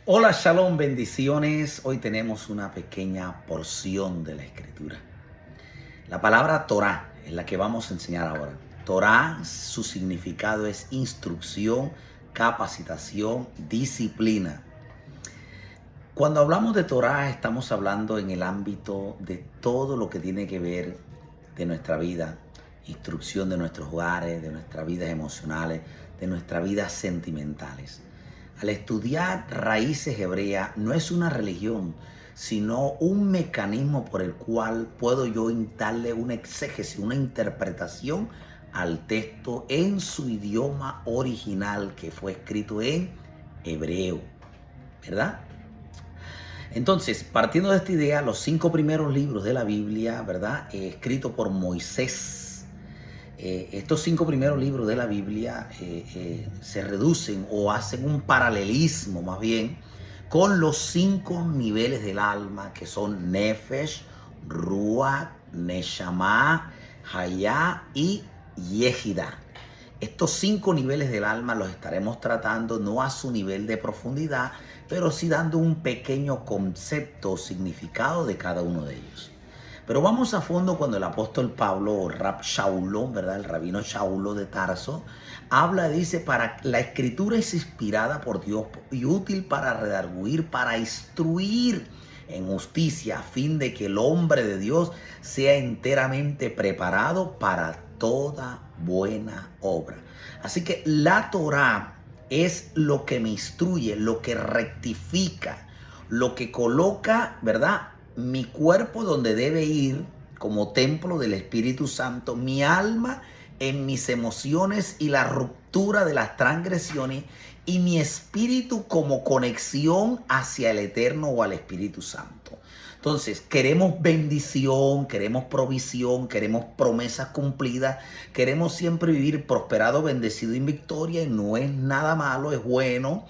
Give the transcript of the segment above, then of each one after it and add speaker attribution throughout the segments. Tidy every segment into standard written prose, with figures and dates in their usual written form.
Speaker 1: Hola, Shalom, bendiciones. Hoy tenemos una pequeña porción de la Escritura. La palabra Torah es la que vamos a enseñar ahora. Torah, su significado es instrucción, capacitación, disciplina. Cuando hablamos de Torah, estamos hablando en el ámbito de todo lo que tiene que ver de nuestra vida, instrucción de nuestros hogares, de nuestras vidas emocionales, de nuestras vidas sentimentales. Al estudiar raíces hebreas, no es una religión, sino un mecanismo por el cual puedo yo darle una exégesis, una interpretación al texto en su idioma original, que fue escrito en hebreo, ¿verdad? Entonces, partiendo de esta idea, los 5 primeros libros de la Biblia, ¿verdad? Escritos por Moisés. Estos 5 primeros libros de la Biblia se reducen o hacen un paralelismo más bien con los 5 niveles del alma, que son Nefesh, Ruach, Neshama, Hayah y Yehidah. Estos 5 niveles del alma los estaremos tratando no a su nivel de profundidad, pero sí dando un pequeño concepto o significado de cada uno de ellos. Pero vamos a fondo cuando el apóstol Pablo o Rab Shaulo, ¿verdad? El rabino Shaulo de Tarso, dice, la escritura es inspirada por Dios y útil para redarguir, para instruir en justicia, a fin de que el hombre de Dios sea enteramente preparado para toda buena obra. Así que la Torah es lo que me instruye, lo que rectifica, lo que coloca, ¿verdad?, mi cuerpo donde debe ir como templo del Espíritu Santo, mi alma en mis emociones y la ruptura de las transgresiones, y mi espíritu como conexión hacia el Eterno o al Espíritu Santo. Entonces, queremos bendición, queremos provisión, queremos promesas cumplidas, queremos siempre vivir prosperado, bendecido y en victoria, y no es nada malo, es bueno.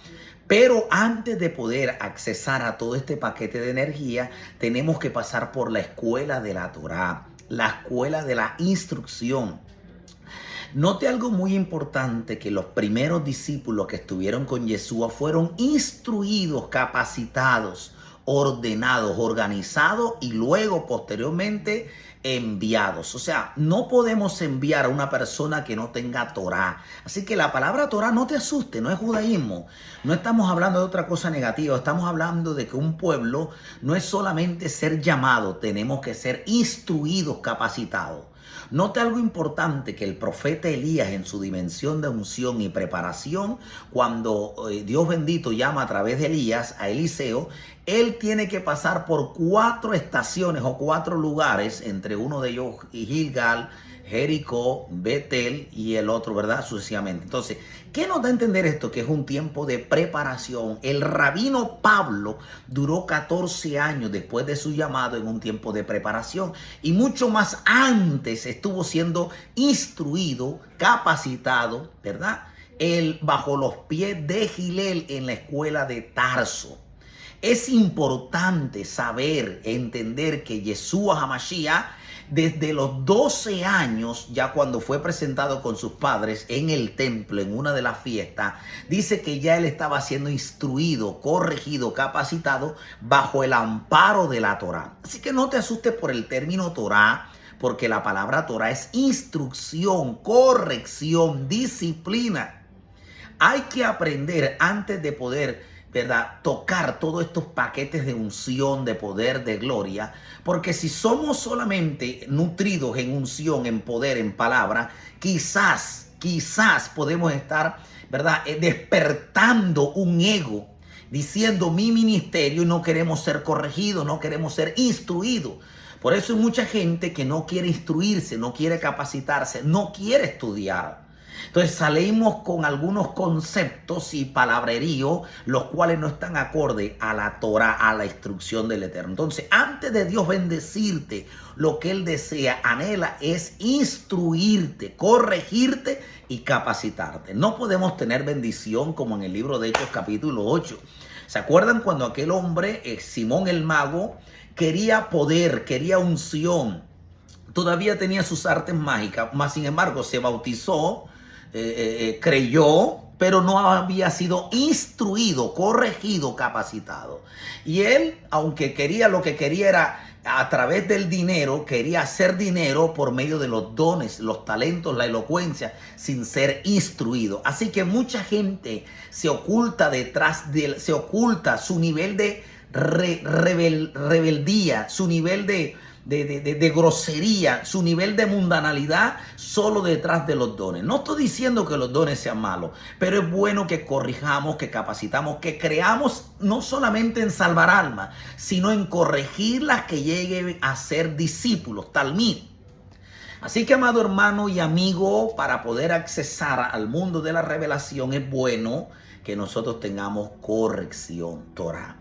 Speaker 1: Pero antes de poder accesar a todo este paquete de energía, tenemos que pasar por la escuela de la Torah, la escuela de la instrucción. Note algo muy importante, que los primeros discípulos que estuvieron con Yeshua fueron instruidos, capacitados, ordenados, organizados y luego posteriormente enviados. O sea, no podemos enviar a una persona que no tenga Torah. Así que la palabra Torah, no te asuste, no es judaísmo. No estamos hablando de otra cosa negativa. Estamos hablando de que un pueblo no es solamente ser llamado, tenemos que ser instruidos, capacitados. Note algo importante, que el profeta Elías, en su dimensión de unción y preparación, cuando Dios bendito llama a través de Elías a Eliseo, él tiene que pasar por 4 estaciones o 4 lugares, entre uno de ellos Gilgal, Jericó, Betel y el otro, ¿verdad? Sucesivamente. Entonces, ¿qué nos da a entender esto? Que es un tiempo de preparación. El rabino Pablo duró 14 años después de su llamado en un tiempo de preparación, y mucho más antes estuvo siendo instruido, capacitado, ¿verdad? Él bajo los pies de Gilel en la escuela de Tarso. Es importante saber, entender que Yeshua HaMashiach, desde los 12 años, ya cuando fue presentado con sus padres en el templo, en una de las fiestas, dice que ya él estaba siendo instruido, corregido, capacitado bajo el amparo de la Torah. Así que no te asustes por el término Torah, porque la palabra Torah es instrucción, corrección, disciplina. Hay que aprender antes de poder, ¿verdad?, tocar todos estos paquetes de unción, de poder, de gloria, porque si somos solamente nutridos en unción, en poder, en palabra, quizás podemos estar, ¿verdad?, despertando un ego, diciendo mi ministerio, y no queremos ser corregidos, no queremos ser instruidos. Por eso hay mucha gente que no quiere instruirse, no quiere capacitarse, no quiere estudiar. Entonces salimos con algunos conceptos y palabrerío, los cuales no están acorde a la Torah, a la instrucción del Eterno. Entonces, antes de Dios bendecirte, lo que Él desea, anhela, es instruirte, corregirte y capacitarte. No podemos tener bendición como en el libro de Hechos capítulo 8. ¿Se acuerdan cuando aquel hombre, Simón el mago, quería poder, quería unción? Todavía tenía sus artes mágicas, mas sin embargo se bautizó, creyó, pero no había sido instruido, corregido, capacitado. Y él, aunque quería, lo que quería era a través del dinero, quería hacer dinero por medio de los dones, los talentos, la elocuencia, sin ser instruido. Así que mucha gente se oculta se oculta su nivel de rebeldía, su nivel de grosería, su nivel de mundanalidad solo detrás de los dones. No estoy diciendo que los dones sean malos, pero es bueno que corrijamos, que capacitamos, que creamos no solamente en salvar almas, sino en corregirlas que lleguen a ser discípulos, talmid. Así que, amado hermano y amigo, para poder accesar al mundo de la revelación es bueno que nosotros tengamos corrección, Torah.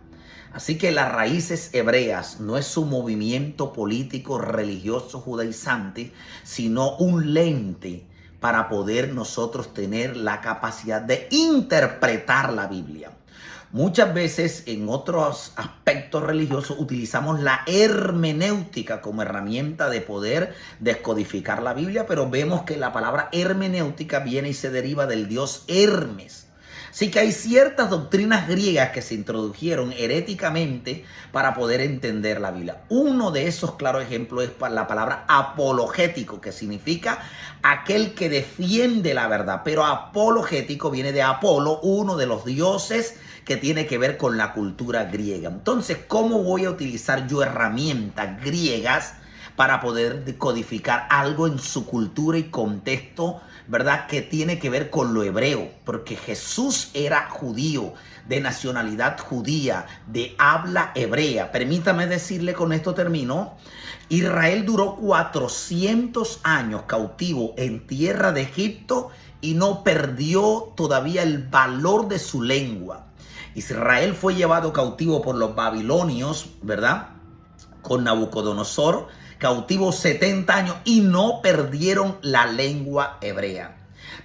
Speaker 1: Así que las raíces hebreas no es un movimiento político religioso judaizante, sino un lente para poder nosotros tener la capacidad de interpretar la Biblia. Muchas veces en otros aspectos religiosos utilizamos la hermenéutica como herramienta de poder descodificar la Biblia, pero vemos que la palabra hermenéutica viene y se deriva del dios Hermes. Así que hay ciertas doctrinas griegas que se introdujeron heréticamente para poder entender la Biblia. Uno de esos claros ejemplos es la palabra apologético, que significa aquel que defiende la verdad. Pero apologético viene de Apolo, uno de los dioses que tiene que ver con la cultura griega. Entonces, ¿cómo voy a utilizar yo herramientas griegas para poder decodificar algo en su cultura y contexto, ¿verdad?, que tiene que ver con lo hebreo? Porque Jesús era judío, de nacionalidad judía, de habla hebrea. Permítame decirle, con esto termino, Israel duró 400 años cautivo en tierra de Egipto y no perdió todavía el valor de su lengua. Israel fue llevado cautivo por los babilonios, ¿verdad?, con Nabucodonosor, cautivo 70 años, y no perdieron la lengua hebrea.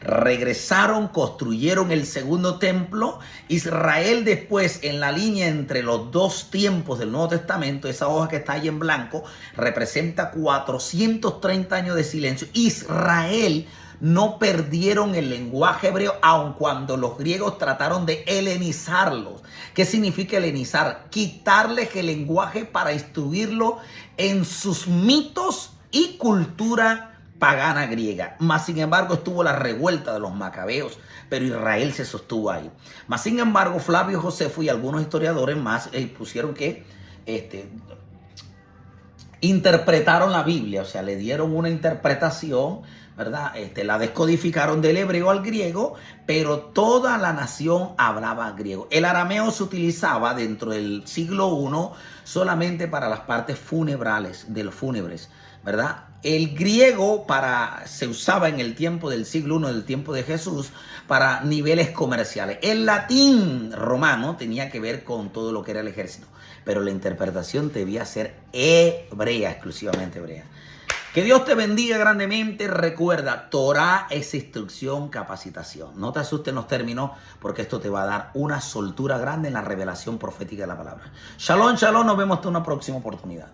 Speaker 1: Regresaron, construyeron el segundo templo. Israel después, en la línea entre los dos tiempos del Nuevo Testamento, esa hoja que está ahí en blanco, representa 430 años de silencio. Israel no perdieron el lenguaje hebreo, aun cuando los griegos trataron de helenizarlos. ¿Qué significa helenizar? Quitarles el lenguaje para instruirlo en sus mitos y cultura pagana griega. Mas sin embargo estuvo la revuelta de los macabeos, pero Israel se sostuvo ahí. Mas sin embargo Flavio Josefo y algunos historiadores más pusieron que interpretaron la Biblia, o sea, le dieron una interpretación, ¿verdad? La descodificaron del hebreo al griego, pero toda la nación hablaba griego. El arameo se utilizaba dentro del siglo I solamente para las partes funerales, de los fúnebres, ¿verdad? El griego se usaba en el tiempo del siglo I, del tiempo de Jesús, para niveles comerciales. El latín romano tenía que ver con todo lo que era el ejército, pero la interpretación debía ser hebrea, exclusivamente hebrea. Que Dios te bendiga grandemente. Recuerda, Torah es instrucción, capacitación. No te asustes en los términos, porque esto te va a dar una soltura grande en la revelación profética de la palabra. Shalom, shalom. Nos vemos hasta una próxima oportunidad.